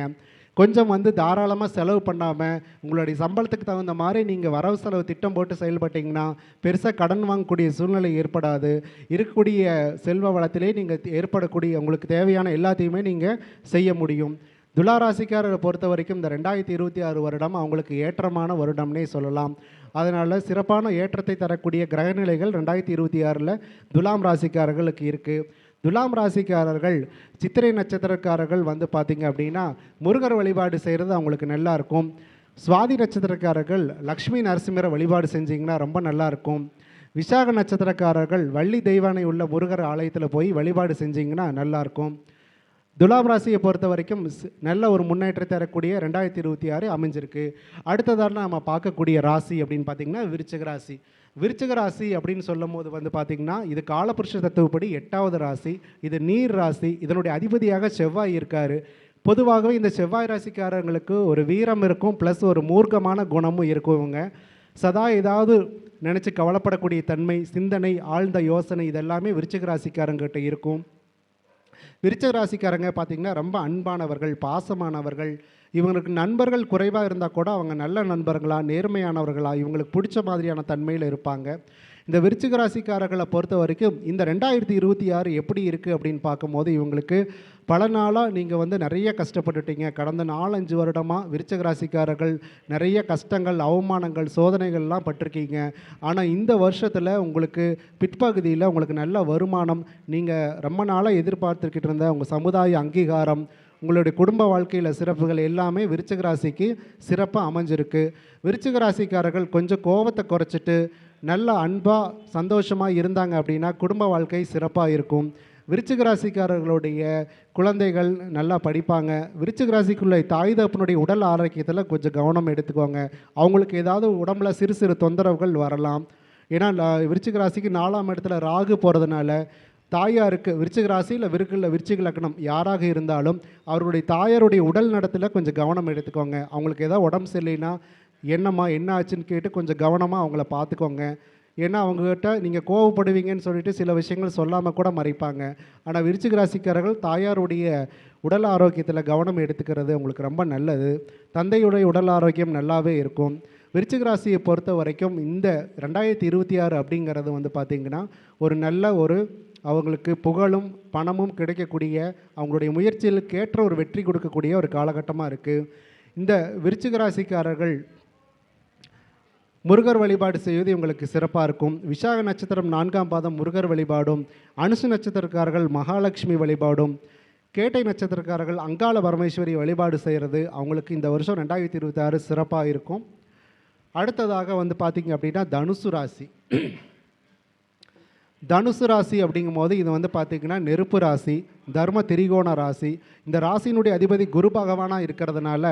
கொஞ்சம் வந்து தாராளமாக செலவு பண்ணாமல் உங்களுடைய சம்பளத்துக்கு தகுந்த மாதிரி நீங்கள் வரவு செலவு திட்டம் போட்டு செயல்பட்டிங்கன்னா பெருசாக கடன் வாங்கக்கூடிய சூழ்நிலை ஏற்படாது. இருக்கக்கூடிய செல்வ வளத்திலே நீங்கள் ஏற்படக்கூடிய உங்களுக்கு தேவையான எல்லாத்தையுமே நீங்கள் செய்ய முடியும். துளாராசிக்காரரை பொறுத்த வரைக்கும் இந்த 2026 வருடம் அவங்களுக்கு ஏற்றமான வருடம்னே சொல்லலாம். அதனால் சிறப்பான ஏற்றத்தை தரக்கூடிய கிரகநிலைகள் 2026 துலாம் ராசிக்காரர்களுக்கு இருக்குது. துலாம் ராசிக்காரர்கள் சித்திரை நட்சத்திரக்காரர்கள் வந்து பார்த்திங்க அப்படின்னா முருகர் வழிபாடு செய்கிறது அவங்களுக்கு நல்லா இருக்கும். சுவாதி நட்சத்திரக்காரர்கள் லக்ஷ்மி நரசிம்மரை வழிபாடு செஞ்சிங்கன்னா ரொம்ப நல்லாயிருக்கும். விசாக நட்சத்திரக்காரர்கள் வள்ளி தெய்வானை உள்ள முருகர் ஆலயத்தில் போய் வழிபாடு செஞ்சிங்கன்னா நல்லாயிருக்கும். துலாம் ராசியை பொறுத்த வரைக்கும் நல்ல ஒரு முன்னேற்றத்தை தரக்கூடிய 2026 அமைஞ்சிருக்கு. அடுத்ததாக நம்ம பார்க்கக்கூடிய ராசி அப்படின்னு பார்த்திங்கன்னா விருச்சிக ராசி. விருச்சிக ராசி அப்படின்னு சொல்லும் போது வந்து பார்த்திங்கன்னா இது காலபுருஷ தத்துவப்படி 8வது ராசி. இது நீர் ராசி. இதனுடைய அதிபதியாக செவ்வாய் இருக்கார். பொதுவாகவே இந்த செவ்வாய் ராசிக்காரங்களுக்கு ஒரு வீரம் இருக்கும், ப்ளஸ் ஒரு மூர்க்கமான குணமும் இருக்கும். இவங்க சதா ஏதாவது நினச்சி கவலைப்படக்கூடிய தன்மை, சிந்தனை, ஆழ்ந்த யோசனை இதெல்லாமே விருச்சிக ராசிக்காரங்கிட்ட இருக்கும். விருச்சிக ராசிக்காரங்க பார்த்திங்கன்னா ரொம்ப அன்பானவர்கள், பாசமானவர்கள். இவங்களுக்கு நண்பர்கள் குறைவாக இருந்தால் கூட அவங்க நல்ல நண்பர்களாக, நேர்மையானவர்களாக, இவங்களுக்கு பிடிச்ச மாதிரியான தன்மையில் இருப்பாங்க. இந்த விருச்சிக ராசிக்காரர்களை பொறுத்த வரைக்கும் இந்த 2026 எப்படி இருக்குது அப்படின்னு பார்க்கும்போது இவங்களுக்கு பல நாளாக நீங்கள் வந்து நிறைய கஷ்டப்பட்டுட்டீங்க. கடந்த 4-5 வருடமாக விருச்சிக ராசிக்காரர்கள் நிறைய கஷ்டங்கள், அவமானங்கள், சோதனைகள்லாம் பட்டிருக்கீங்க. ஆனால் இந்த வருஷத்தில் உங்களுக்கு பிற்பகுதியில் உங்களுக்கு நல்ல வருமானம், நீங்கள் ரொம்ப நாளாக எதிர்பார்த்துக்கிட்டு இருந்த உங்கள் சமுதாய அங்கீகாரம், உங்களுடைய குடும்ப வாழ்க்கையில் சிறப்புகள் எல்லாமே விருச்சிக ராசிக்கு சிறப்பாக அமைஞ்சிருக்கு. விருச்சிக ராசிக்காரர்கள் கொஞ்சம் கோபத்தை குறைச்சிட்டு நல்ல அன்பாக சந்தோஷமாக இருந்தாங்க அப்படின்னா குடும்ப வாழ்க்கை சிறப்பாக இருக்கும். விருச்சிக ராசிக்காரர்களுடைய குழந்தைகள் நல்லா படிப்பாங்க. விருச்சிக ராசிக்குள்ள தாய் தகப்பனுடைய உடல் ஆரோக்கியத்தில் கொஞ்சம் கவனம் எடுத்துக்கோங்க. அவங்களுக்கு ஏதாவது உடம்புல சிறு சிறு தொந்தரவுகள் வரலாம். ஏன்னா விருச்சிக ராசிக்கு 4ஆம் இடத்துல ராகு போகிறதுனால தாயாருக்கு விருச்சிக ராசி இல்லை விருச்சிக லக்னம் யாராக இருந்தாலும் அவருடைய தாயாருடைய உடல் நடத்தில் கொஞ்சம் கவனம் எடுத்துக்கோங்க. அவங்களுக்கு ஏதாவது உடம்பு சரியில்லைன்னா என்னம்மா என்ன ஆச்சுன்னு கேட்டு கொஞ்சம் கவனமாக அவங்கள பார்த்துக்கோங்க. ஏன்னா அவங்ககிட்ட நீங்கள் கோவப்படுவீங்கன்னு சொல்லிட்டு சில விஷயங்கள் சொல்லாமல் கூட மறைப்பாங்க. ஆனால் விருச்சிக ராசிக்காரர்கள் தாயாருடைய உடல் ஆரோக்கியத்தில் கவனம் எடுத்துக்கிறது உங்களுக்கு ரொம்ப நல்லது. தந்தையுடைய உடல் ஆரோக்கியம் நல்லாவே இருக்கும். விருச்சிக ராசியை பொறுத்த வரைக்கும் இந்த 2026 அப்படிங்கிறது வந்து பார்த்திங்கன்னா ஒரு நல்ல ஒரு அவங்களுக்கு புகழும் பணமும் கிடைக்கக்கூடிய, அவங்களுடைய முயற்சிகளுக்கு ஏற்ற ஒரு வெற்றி கொடுக்கக்கூடிய ஒரு காலகட்டமாக இருக்குது. இந்த விருச்சிக ராசிக்காரர்கள் முருகர் வழிபாடு செய்வது இவங்களுக்கு சிறப்பாக இருக்கும். விசாக நட்சத்திரம் 4ஆம் பாதம் முருகர் வழிபாடும், அனுசு நட்சத்திரக்காரர்கள் மகாலட்சுமி வழிபாடும், கேட்டை நட்சத்திரக்காரர்கள் அங்காள பரமேஸ்வரி வழிபாடு செய்கிறது அவங்களுக்கு இந்த வருஷம் 2026 சிறப்பாக இருக்கும். அடுத்ததாக வந்து பார்த்திங்க அப்படின்னா தனுசு ராசி. தனுசு ராசி அப்படிங்கும் போது இது வந்து பார்த்திங்கன்னா நெருப்பு ராசி, தர்ம திரிகோண ராசி. இந்த ராசியினுடைய அதிபதி குரு பகவானாக இருக்கிறதுனால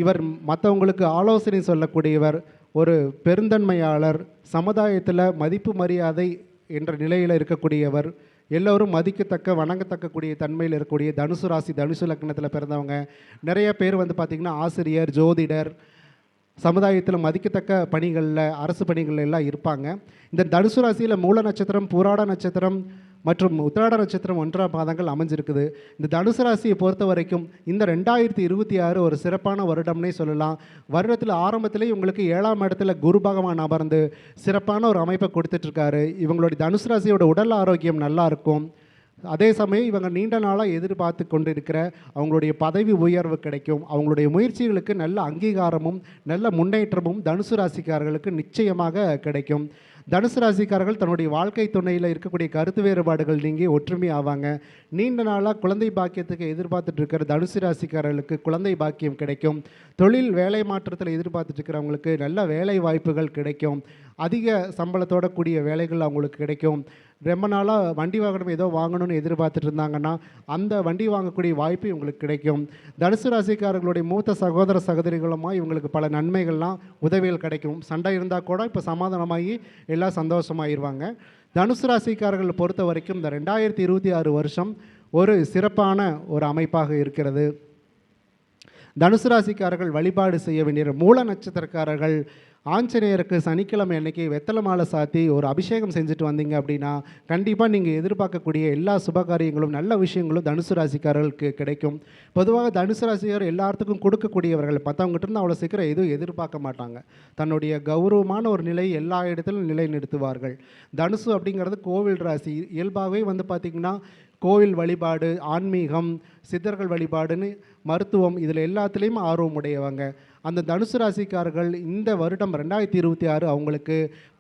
இவர் மற்றவங்களுக்கு ஆலோசனை சொல்லக்கூடியவர், ஒரு பெருந்தன்மையாளர், சமுதாயத்தில் மதிப்பு மரியாதை என்ற நிலையில் இருக்கக்கூடியவர், எல்லோரும் மதிக்கத்தக்க வணங்கத்தக்கக்கூடிய தன்மையில் இருக்கக்கூடிய தனுசு ராசி, தனுசு லக்னத்தில் பிறந்தவங்க. நிறைய பேர் வந்து பார்த்திங்கன்னா ஆசிரியர், ஜோதிடர், சமுதாயத்தில் மதிக்கத்தக்க பணிகளில், அரசு பணிகள் எல்லாம் இருப்பாங்க. இந்த தனுசு ராசியில் மூல நட்சத்திரம், பூராட நட்சத்திரம், மற்றும் உத்திராட நட்சத்திரம் 1ஆம் பாதங்கள் அமைஞ்சிருக்குது. இந்த தனுசு ராசியை பொறுத்த வரைக்கும் இந்த 2026 ஒரு சிறப்பான வருடம்னே சொல்லலாம். வருடத்தில் ஆரம்பத்திலே உங்களுக்கு 7ஆம் இடத்துல குரு பகவான் அமர்ந்து சிறப்பான ஒரு அமைப்பை கொடுத்துட்ருக்காரு. இவங்களுடைய தனுசு ராசியோட உடல் ஆரோக்கியம் நல்லா இருக்கும். அதே சமயம் இவங்க நீண்ட நாளாக எதிர்பார்த்து கொண்டிருக்கிற அவங்களுடைய பதவி உயர்வு கிடைக்கும். அவங்களுடைய முயற்சிகளுக்கு நல்ல அங்கீகாரமும் நல்ல முன்னேற்றமும் தனுசு ராசிக்காரர்களுக்கு நிச்சயமாக கிடைக்கும். தனுசு ராசிக்காரர்கள் தன்னுடைய வாழ்க்கை துணையில் இருக்கக்கூடிய கருத்து வேறுபாடுகள் நீங்கி ஒற்றுமை ஆவாங்க. நீண்ட நாளாக குழந்தை பாக்கியத்துக்கு எதிர்பார்த்துட்டு இருக்கிற தனுசு ராசிக்காரர்களுக்கு குழந்தை பாக்கியம் கிடைக்கும். தொழில் வேலை மாற்றத்தில் எதிர்பார்த்துட்டு இருக்கிறவங்களுக்கு நல்ல வேலை வாய்ப்புகள் கிடைக்கும். அதிக சம்பளத்தோட கூடிய வேலைகள் அவங்களுக்கு கிடைக்கும். ரொம்ப நாளாக வண்டி வாகனம் ஏதோ வாங்கணும்னு எதிர்பார்த்துட்டு இருந்தாங்கன்னா அந்த வண்டி வாங்கக்கூடிய வாய்ப்பு இவங்களுக்கு கிடைக்கும். தனுசு ராசிக்காரர்களுடைய மூத்த சகோதர சகோதரிகளுமாக இவங்களுக்கு பல நன்மைகள்லாம் உதவிகள் கிடைக்கும். சண்டை இருந்தால் கூட இப்போ சமாதானமாகி எல்லாம் சந்தோஷமாகிடுவாங்க. தனுசு ராசிக்காரர்களை பொறுத்த வரைக்கும் இந்த 2026 வருஷம் ஒரு சிறப்பான ஒரு அமைப்பாக இருக்கிறது. தனுசு ராசிக்காரர்கள் வழிபாடு செய்ய வேண்டிய மூல நட்சத்திரக்காரர்கள் ஆஞ்சநேயருக்கு சனிக்கிழமை அன்னைக்கு வெத்தலை மாலை சாத்தி ஒரு அபிஷேகம் செஞ்சுட்டு வந்தீங்க அப்படின்னா கண்டிப்பாக நீங்கள் எதிர்பார்க்கக்கூடிய எல்லா சுபகாரியங்களும் நல்ல விஷயங்களும் தனுசு ராசிக்காரர்களுக்கு கிடைக்கும். பொதுவாக தனுசு ராசிக்காரர் எல்லாத்துக்கும் கொடுக்கக்கூடியவர்கள், மற்றவங்ககிட்ட இருந்து அவ்வளோ சீக்கிரம் எதுவும் எதிர்பார்க்க மாட்டாங்க. தன்னுடைய கௌரவமான ஒரு நிலை எல்லா இடத்திலும் நிலைநிறுத்துவார்கள். தனுசு அப்படிங்கிறது கோவில் ராசி. இயல்பாகவே பார்த்திங்கன்னா கோவில் வழிபாடு, ஆன்மீகம், சித்தர்கள் வழிபாடுன்னு மருத்துவம் இதில் எல்லாத்துலேயும் ஆர்வம் உடையவங்க. அந்த தனுசு ராசிக்காரர்கள் இந்த வருடம் 2026 அவங்களுக்கு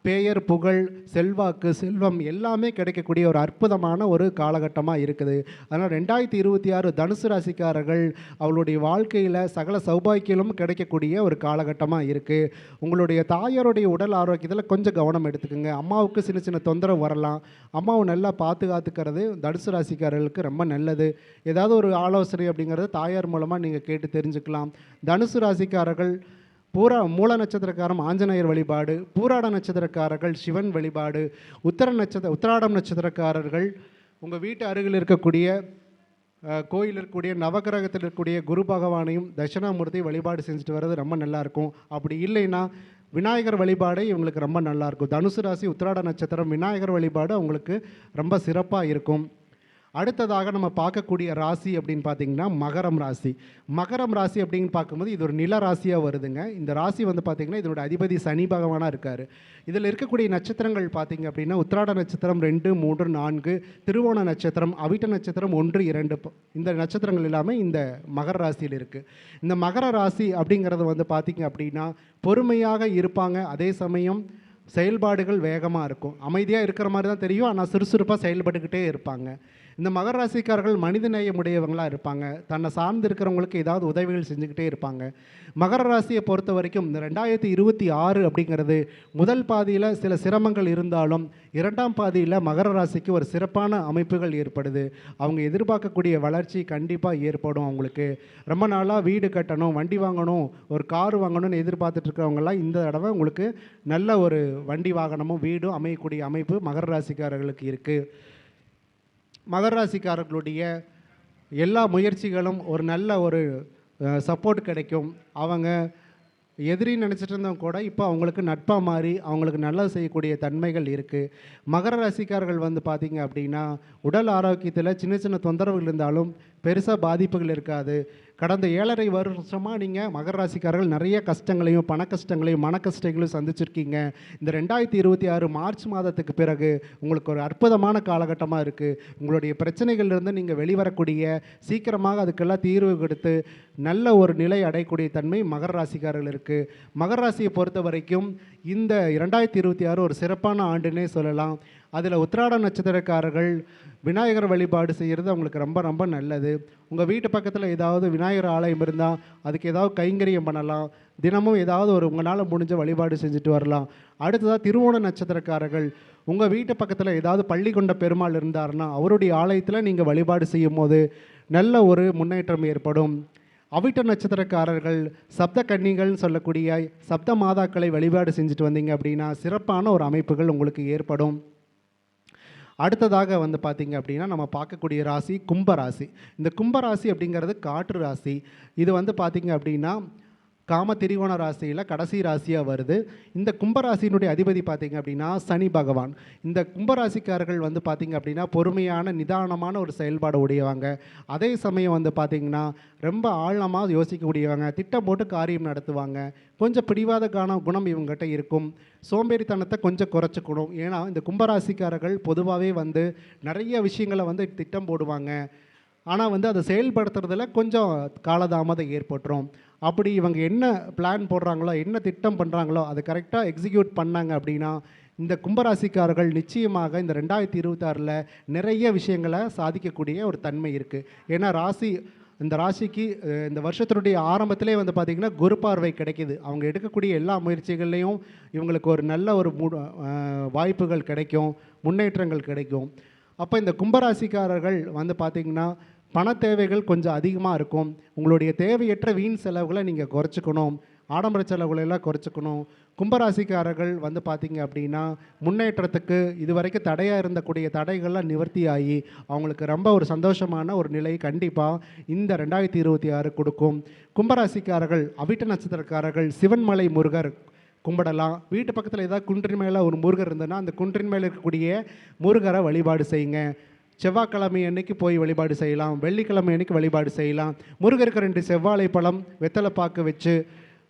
பெயர், புகழ், செல்வாக்கு, செல்வம் எல்லாமே கிடைக்கக்கூடிய ஒரு அற்புதமான ஒரு காலகட்டமாக இருக்குது. அதனால் 2026 தனுசு ராசிக்காரர்கள் அவளுடைய வாழ்க்கையில் சகல சௌபாக்கியமும் கிடைக்கக்கூடிய ஒரு காலகட்டமாக இருக்குது. உங்களுடைய தாயாருடைய உடல் ஆரோக்கியத்தில் கொஞ்சம் கவனம் எடுத்துக்கோங்க. அம்மாவுக்கு சின்ன சின்ன தொந்தரவு வரலாம். அம்மாவை நல்லா பாதுகாத்துக்கிறது தனுசு ராசிக்காரர்களுக்கு ரொம்ப நல்லது. ஏதாவது ஒரு ஆலோசனை அப்படிங்கிறது தாயார் மூலமாக நீங்கள் கேட்டு தெரிஞ்சுக்கலாம். தனுசு ராசிக்காரர்கள் மூல நட்சத்திரக்காரம் ஆஞ்சநேயர் வழிபாடு, பூராட நட்சத்திரக்காரர்கள் சிவன் வழிபாடு, உத்திராடம் நட்சத்திரக்காரர்கள் உங்கள் வீட்டு அருகில் இருக்கக்கூடிய கோயில் இருக்கக்கூடிய நவகிரகத்தில் இருக்கக்கூடிய குரு பகவானையும் தட்சிணாமூர்த்தி வழிபாடு செஞ்சுட்டு வர்றது ரொம்ப நல்லாயிருக்கும். அப்படி இல்லைன்னா விநாயகர் வழிபாடு இவங்களுக்கு ரொம்ப நல்லாயிருக்கும். தனுசு ராசி உத்திராட நட்சத்திரம் விநாயகர் வழிபாடு அவங்களுக்கு ரொம்ப சிறப்பாக இருக்கும். அடுத்ததாக நம்ம பார்க்கக்கூடிய ராசி அப்படின்னு பார்த்தீங்கன்னா மகரம் ராசி. மகரம் ராசி அப்படின்னு பார்க்கும்போது இது ஒரு நில ராசியாக வருதுங்க. இந்த ராசி பார்த்திங்கன்னா இதனோட அதிபதி சனி பகவானாக இருக்கார். இதில் இருக்கக்கூடிய நட்சத்திரங்கள் பார்த்திங்க அப்படின்னா உத்திராட நட்சத்திரம் 2, 3, 4, திருவோண நட்சத்திரம், அவிட்ட நட்சத்திரம் 1, 2 இந்த நட்சத்திரங்கள் எல்லாமே இந்த மகர ராசியில் இருக்குது. இந்த மகர ராசி அப்படிங்கிறது பார்த்திங்க அப்படின்னா பொறுமையாக இருப்பாங்க. அதே சமயம் செயல்பாடுகள் வேகமாக இருக்கும். அமைதியாக இருக்கிற மாதிரி தான் தெரியும், ஆனால் சுறுசுறுப்பாக செயல்பட்டுக்கிட்டே இருப்பாங்க. இந்த மகர ராசிக்காரர்கள் மனித நேயமுடையவங்களாக இருப்பாங்க. தன்னை சார்ந்து இருக்கிறவங்களுக்கு ஏதாவது உதவிகள் செஞ்சுக்கிட்டே இருப்பாங்க. மகர ராசியை பொறுத்த வரைக்கும் இந்த 2026 அப்படிங்கிறது முதல் பாதியில் சில சிரமங்கள் இருந்தாலும் 2ஆம் பாதியில் மகர ராசிக்கு ஒரு சிறப்பான அமைப்புகள் ஏற்படுது. அவங்க எதிர்பார்க்கக்கூடிய வளர்ச்சி கண்டிப்பாக ஏற்படும். அவங்களுக்கு ரொம்ப நாளாக வீடு கட்டணும், வண்டி வாங்கணும், ஒரு கார் வாங்கணும்னு எதிர்பார்த்துட்டு இருக்கிறவங்களாம் இந்த தடவை உங்களுக்கு நல்ல ஒரு வண்டி வாகனமும் வீடும் அமையக்கூடிய அமைப்பு மகர ராசிக்காரர்களுக்கு இருக்குது. மகர ராசிக்காரர்களுடைய எல்லா முயற்சிகளும் ஒரு நல்ல ஒரு சப்போர்ட் கிடைக்கும். அவங்க எதிரின்னு நினச்சிட்டு இருந்தவங்க கூட இப்போ அவங்களுக்கு நட்பாக மாறி அவங்களுக்கு நல்லது செய்யக்கூடிய தன்மைகள் இருக்குது. மகர ராசிக்காரர்கள் பார்த்திங்க அப்படின்னா உடல் ஆரோக்கியத்தில் சின்ன சின்ன தொந்தரவுகள் இருந்தாலும் பெருசாக பாதிப்புகள் இருக்காது. கடந்த 7.5 வருஷமாக நீங்கள் மகர ராசிக்காரர்கள் நிறைய கஷ்டங்களையும் பண கஷ்டங்களையும் மன கஷ்டங்களையும் சந்திச்சிருக்கீங்க. இந்த 2026 மார்ச் மாதத்துக்கு பிறகு உங்களுக்கு ஒரு அற்புதமான காலகட்டமாக இருக்குது. உங்களுடைய பிரச்சனைகள்லேருந்து நீங்கள் வெளிவரக்கூடிய சீக்கிரமாக அதுக்கெல்லாம் தீர்வு கொடுத்து நல்ல ஒரு நிலை அடையக்கூடிய தன்மை மகர ராசிக்காரர்கள் இருக்குது. மகர ராசியை பொறுத்த வரைக்கும் இந்த 2026 ஒரு சிறப்பான ஆண்டுன்னே சொல்லலாம். அதில் உத்திராட நட்சத்திரக்காரர்கள் விநாயகர் வழிபாடு செய்கிறது அவங்களுக்கு ரொம்ப ரொம்ப நல்லது. உங்கள் வீட்டு பக்கத்தில் ஏதாவது விநாயகர் ஆலயம் இருந்தால் அதுக்கு ஏதாவது கைங்கரியம் பண்ணலாம். தினமும் ஏதாவது ஒரு உங்களால் முடிஞ்ச வழிபாடு செஞ்சுட்டு வரலாம். அடுத்ததாக திருவோண நட்சத்திரக்காரர்கள் உங்கள் வீட்டு பக்கத்தில் ஏதாவது பள்ளி கொண்ட பெருமாள் இருந்தாருன்னா அவருடைய ஆலயத்தில் நீங்கள் வழிபாடு செய்யும் போது நல்ல ஒரு முன்னேற்றம் ஏற்படும். அவிட்ட நட்சத்திரக்காரர்கள் சப்த கன்னிகள்னு சொல்லக்கூடிய சப்த மாதாக்களை வழிபாடு செஞ்சுட்டு வந்தீங்க அப்படின்னா சிறப்பான ஒரு அமைப்புகள் உங்களுக்கு ஏற்படும். அடுத்ததாக பார்த்திங்க அப்படின்னா நம்ம பார்க்கக்கூடிய ராசி கும்பராசி. இந்த கும்பராசி அப்படிங்கிறது காற்று ராசி. இது பார்த்திங்க அப்படின்னா காம திரிகோண ராசியில் கடைசி ராசியாக வருது. இந்த கும்பராசியினுடைய அதிபதி பார்த்திங்க அப்படின்னா சனி பகவான். இந்த கும்பராசிக்காரர்கள் வந்து பார்த்திங்க அப்படின்னா பொறுமையான நிதானமான ஒரு செயல்பாடு உடையவாங்க. அதே சமயம் வந்து பார்த்திங்கன்னா ரொம்ப ஆழமாக யோசிக்கக்கூடியவங்க, திட்டம் போட்டு காரியம் நடத்துவாங்க. கொஞ்சம் பிடிவாத குணம் இவங்ககிட்ட இருக்கும். சோம்பேறித்தனத்தை கொஞ்சம் குறைச்சிக்கணும். ஏன்னா இந்த கும்பராசிக்காரர்கள் பொதுவாகவே வந்து நிறைய விஷயங்களை வந்து திட்டம் போடுவாங்க. ஆனால் வந்து அதை செயல்படுத்துறதுல கொஞ்சம் காலதாமதம் ஏற்பட்டுரும். அப்படி இவங்க என்ன பிளான் போடுறாங்களோ, என்ன திட்டம் பண்ணுறாங்களோ அதை கரெக்டாக எக்ஸிக்யூட் பண்ணாங்க அப்படின்னா இந்த கும்பராசிக்காரர்கள் நிச்சயமாக இந்த 2026 நிறைய விஷயங்களை சாதிக்கக்கூடிய ஒரு தன்மை இருக்குது. ஏன்னா இந்த ராசிக்கு இந்த வருஷத்தினுடைய ஆரம்பத்திலே வந்து பார்த்திங்கன்னா குரு பார்வை கிடைக்கிது. அவங்க எடுக்கக்கூடிய எல்லா முயற்சிகள்லேயும் இவங்களுக்கு ஒரு நல்ல ஒரு வாய்ப்புகள் கிடைக்கும், முன்னேற்றங்கள் கிடைக்கும். அப்போ இந்த கும்பராசிக்காரர்கள் வந்து பார்த்திங்கன்னா பண தேவைகள் கொஞ்சம் அதிகமாக இருக்கும். உங்களுடைய தேவையற்ற வீண் செலவுகளை நீங்கள் குறைச்சிக்கணும், ஆடம்பர செலவுகளெல்லாம் குறைச்சிக்கணும். கும்பராசிக்காரர்கள் வந்து பார்த்திங்க அப்படின்னா முன்னேற்றத்துக்கு இதுவரைக்கும் தடையாக இருந்தக்கூடிய தடைகள்லாம் நிவர்த்தி ஆகி அவங்களுக்கு ரொம்ப ஒரு சந்தோஷமான ஒரு நிலை கண்டிப்பாக இந்த 2026 கொடுக்கும். கும்பராசிக்காரர்கள் அவிட்ட நட்சத்திரக்காரர்கள் சிவன்மலை முருகர் கும்பிடலாம். வீட்டு பக்கத்தில் ஏதாவது குன்றின் மேலே ஒரு முருகர் இருந்ததுன்னா அந்த குன்றின் மேலே இருக்கக்கூடிய முருகரை வழிபாடு செய்யுங்க. செவ்வாய்க்கிழமை அன்னைக்கு போய் வழிபாடு செய்யலாம், வெள்ளிக்கிழமை அன்னைக்கு வழிபாடு செய்யலாம். முருகருக்கு 2 செவ்வாழை பழம் வெத்தலை பாக்கு வச்சு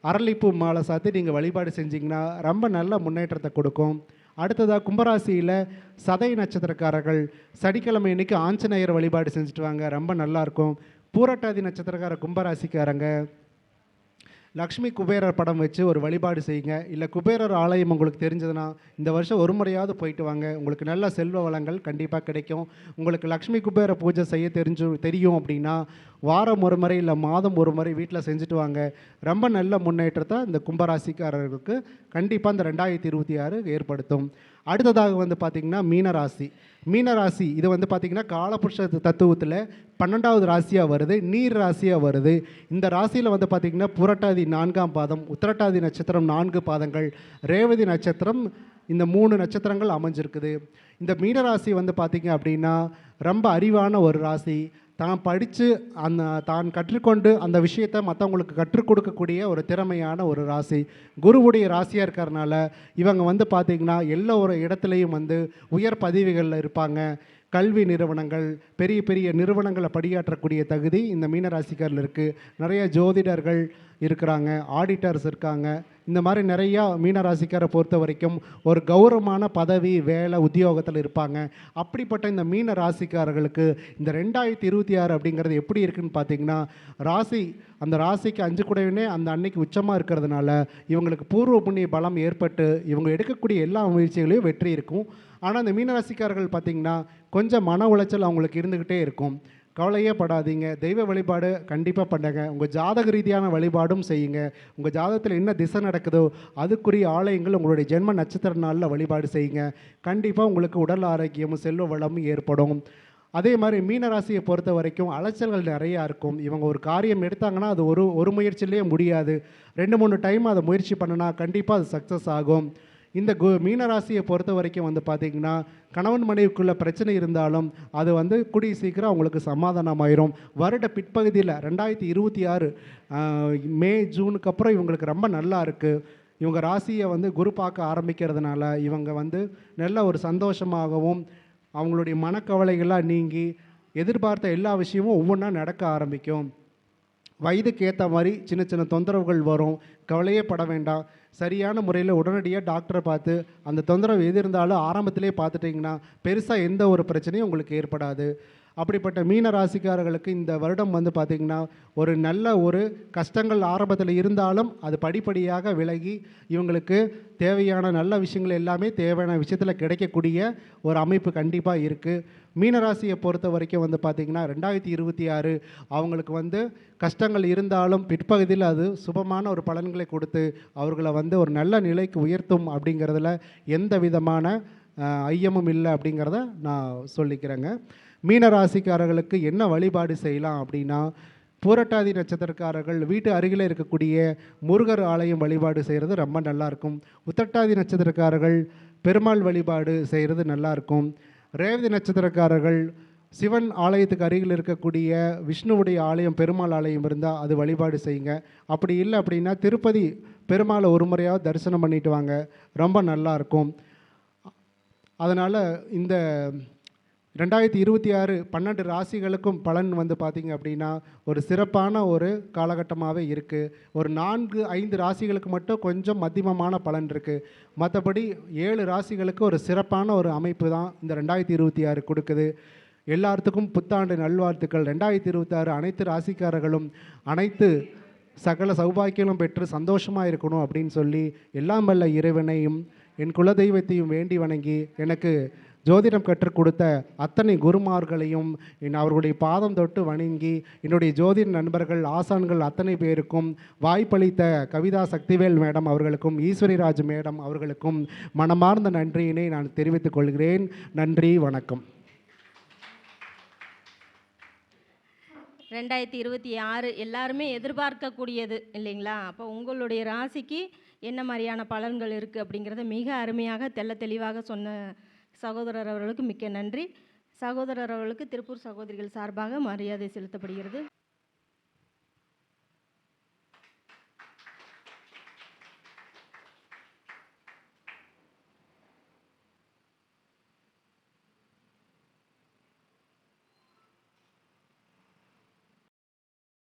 அரளிப்பூ மாலை சாத்தி நீங்கள் வழிபாடு செஞ்சிங்கன்னா ரொம்ப நல்ல முன்னேற்றத்தை கொடுக்கும். அடுத்ததாக கும்பராசியில் சதய நட்சத்திரக்காரர்கள் சனிக்கிழமை அன்னைக்கு ஆஞ்சநேயர் வழிபாடு செஞ்சுட்டு வாங்க, ரொம்ப நல்லாயிருக்கும். பூரட்டாதி நட்சத்திரக்கார கும்பராசிக்காரங்க லக்ஷ்மி குபேரர் படம் வச்சு ஒரு வழிபாடு செய்யுங்க. இல்லை குபேரர் ஆலயம் உங்களுக்கு தெரிஞ்சதுன்னா இந்த வருஷம் ஒரு முறையாவது போயிட்டு வாங்க. உங்களுக்கு நல்ல செல்வ வளங்கள் கண்டிப்பாக கிடைக்கும். உங்களுக்கு லக்ஷ்மி குபேர பூஜை செய்ய தெரியும் அப்படின்னா வாரம் ஒரு முறை இல்லை மாதம் ஒரு முறை வீட்டில் செஞ்சுட்டு வாங்க. ரொம்ப நல்ல முன்னேற்றத்தை இந்த கும்பராசிக்காரர்களுக்கு கண்டிப்பாக இந்த 2026 ஏற்படுத்தும். அடுத்ததாக வந்து பார்த்திங்கன்னா மீனராசி இது வந்து பார்த்திங்கன்னா காலபுருஷ தத்துவத்தில் 12வது ராசியாக வருது, நீர் ராசியாக வருது. இந்த ராசியில் வந்து பார்த்திங்கன்னா புரட்டாதி 4ஆம் பாதம், உத்திரட்டாதி நட்சத்திரம் 4 பாதங்கள், ரேவதி நட்சத்திரம் இந்த 3 நட்சத்திரங்கள் அமைஞ்சிருக்குது. இந்த மீனராசி வந்து பார்த்திங்க அப்படின்னா ரொம்ப அறிவான ஒரு ராசி. தான் படித்து தான் கற்றுக்கொண்டு அந்த விஷயத்தை மற்றவங்களுக்கு கற்றுக் கொடுக்கக்கூடிய ஒரு திறமையான ஒரு ராசி. குருவுடைய ராசியாக இருக்கிறதுனால இவங்க வந்து பார்த்திங்கன்னா எல்லா ஒரு இடத்துலையும் வந்து உயர் பதவிகளில் இருப்பாங்க. கல்வி நிறுவனங்கள், பெரிய பெரிய நிறுவனங்களை பணியாற்றக்கூடிய தகுதி இந்த மீனராசிக்காரில் இருக்குது. நிறைய ஜோதிடர்கள் இருக்கிறாங்க, ஆடிட்டர்ஸ் இருக்காங்க. இந்த மாதிரி நிறையா மீனராசிக்காரை பொறுத்த வரைக்கும் ஒரு கௌரவமான பதவி, வேலை, உத்தியோகத்தில் இருப்பாங்க. அப்படிப்பட்ட இந்த மீன ராசிக்காரர்களுக்கு இந்த 2026 அப்படிங்கிறது எப்படி இருக்குதுன்னு பார்த்தீங்கன்னா அந்த ராசிக்கு 5 கூடவே அந்த அன்னைக்கு உச்சமாக இருக்கிறதுனால இவங்களுக்கு பூர்வ புண்ணிய பலம் ஏற்பட்டு இவங்க எடுக்கக்கூடிய எல்லா முயற்சிகளையும் வெற்றி இருக்கும். ஆனால் இந்த மீனராசிக்காரர்கள் பார்த்திங்கன்னா கொஞ்சம் மன உளைச்சல் அவங்களுக்கு இருந்துக்கிட்டே இருக்கும். கவலையே படாதீங்க, தெய்வ வழிபாடு கண்டிப்பாக பண்ணுங்க. உங்கள் ஜாதக ரீதியான வழிபாடும் செய்யுங்க. உங்கள் ஜாதகத்தில் என்ன திசை நடக்குதோ அதுக்குரிய ஆலயங்கள் உங்களுடைய ஜென்ம நட்சத்திர நாளில் வழிபாடு செய்யுங்க. கண்டிப்பாக உங்களுக்கு உடல் ஆரோக்கியமும் செல்வ வளமும் ஏற்படும். அதே மாதிரி மீனராசியை பொறுத்த வரைக்கும் அலைச்சல்கள் நிறையா இருக்கும். இவங்க ஒரு காரியம் எடுத்தாங்கன்னா அது ஒரு முயற்சியிலே முடியாது. 2-3 டைம் அதை முயற்சி பண்ணினா கண்டிப்பாக அது சக்ஸஸ் ஆகும். இந்த மீனராசியை பொறுத்த வரைக்கும் வந்து பார்த்திங்கன்னா கணவன் மனைவிக்குள்ள பிரச்சனை இருந்தாலும் அது வந்து கூடிய சீக்கிரம் அவங்களுக்கு சமாதானமாயிரும். வருட பிற்பகுதியில் 2026 மே ஜூனுக்கு அப்புறம் இவங்களுக்கு ரொம்ப நல்லா இருக்குது. இவங்க ராசியை வந்து குரு பார்க்க ஆரம்பிக்கிறதுனால இவங்க வந்து நல்ல ஒரு சந்தோஷமாகவும் அவங்களுடைய மனக்கவலைகள்லாம் நீங்கி எதிர்பார்த்த எல்லா விஷயமும் ஒவ்வொன்றா நடக்க ஆரம்பிக்கும். வயதுக்கு ஏற்ற மாதிரி சின்ன சின்ன தொந்தரவுகள் வரும், கவலையே பட வேண்டாம். சரியான முறையில் உடனடியாக டாக்டரை பார்த்து அந்த தொந்தரவு எது இருந்தாலும் ஆரம்பத்திலே பார்த்துட்டிங்கன்னா பெருசாக எந்த ஒரு பிரச்சனையும் உங்களுக்கு ஏற்படாது. அப்படிப்பட்ட மீன ராசிக்காரர்களுக்கு இந்த வருடம் வந்து பார்த்திங்கன்னா ஒரு நல்ல ஒரு கஷ்டங்கள் ஆரம்பத்தில் இருந்தாலும் அது படிப்படியாக விலகி இவங்களுக்கு தேவையான நல்ல விஷயங்கள் எல்லாமே தேவையான விஷயத்தில் கிடைக்கக்கூடிய ஒரு அமைப்பு கண்டிப்பாக இருக்குது. மீனராசியை பொறுத்த வரைக்கும் வந்து பார்த்திங்கன்னா 2026 அவங்களுக்கு வந்து கஷ்டங்கள் இருந்தாலும் பிற்பகுதியில் அது சுபமான ஒரு பலன்களை கொடுத்து அவர்களை வந்து ஒரு நல்ல நிலைக்கு உயர்த்தும் அப்படிங்கிறதுல எந்த விதமான ஐயமும் இல்லை அப்படிங்கிறத நான் சொல்லிக்கிறேங்க. மீனராசிக்காரர்களுக்கு என்ன வழிபாடு செய்யலாம் அப்படின்னா பூரட்டாதி நட்சத்திரக்காரர்கள் வீட்டு அருகில் இருக்கக்கூடிய முருகர் ஆலயம் வழிபாடு செய்கிறது ரொம்ப நல்லாயிருக்கும். உத்திரட்டாதி நட்சத்திரக்காரர்கள் பெருமாள் வழிபாடு செய்கிறது நல்லாயிருக்கும். ரேவதி நட்சத்திரக்காரர்கள் சிவன் ஆலயத்துக்கு அருகில் இருக்கக்கூடிய விஷ்ணுவுடைய ஆலயம், பெருமாள் ஆலயம் இருந்தால் அது வழிபாடு செய்யுங்க. அப்படி இல்லை அப்படின்னா திருப்பதி பெருமாளை ஒரு முறையாவது தரிசனம் பண்ணிட்டு வாங்க, ரொம்ப நல்லாயிருக்கும். அதனால் இந்த 2026 12 ராசிகளுக்கும் பலன் வந்து பார்த்திங்க அப்படின்னா ஒரு சிறப்பான ஒரு காலகட்டமாகவே இருக்குது. ஒரு 4-5 ராசிகளுக்கு மட்டும் கொஞ்சம் மத்தியமமான பலன் இருக்குது. மற்றபடி 7 ராசிகளுக்கு ஒரு சிறப்பான ஒரு அமைப்பு தான் இந்த 2026 கொடுக்குது. எல்லாத்துக்கும் புத்தாண்டு நல்வாழ்த்துக்கள். 2026 அனைத்து ராசிக்காரர்களும் அனைத்து சகல சௌபாக்கியங்களும் பெற்று சந்தோஷமாக இருக்கணும் அப்படின்னு சொல்லி எல்லாம் வல்ல இறைவனையும் என் குலதெய்வத்தையும் வேண்டி வணங்கி எனக்கு ஜோதிடம் கற்றுக் கொடுத்த அத்தனை குருமார்களையும் அவர்களுடைய பாதம் தொட்டு வணங்கி என்னுடைய ஜோதிட நண்பர்கள் ஆசான்கள் அத்தனை பேருக்கும் வாய்ப்பளித்த கவிதா சக்திவேல் மேடம் அவர்களுக்கும் ஈஸ்வரிராஜ் மேடம் அவர்களுக்கும் மனமார்ந்த நன்றியினை நான் தெரிவித்துக் கொள்கிறேன். நன்றி, வணக்கம். 2026 எல்லாருமே எதிர்பார்க்கக்கூடியது இல்லைங்களா? அப்போ உங்களுடைய ராசிக்கு என்ன மாதிரியான பலன்கள் இருக்குது அப்படிங்கிறத மிக அருமையாக தெளிவாக சொன்ன சகோதரர் அவர்களுக்கு மிக்க நன்றி. சகோதரர் அவர்களுக்கு திருப்பூர் சகோதரிகள் சார்பாக மரியாதை செலுத்தப்படுகிறது.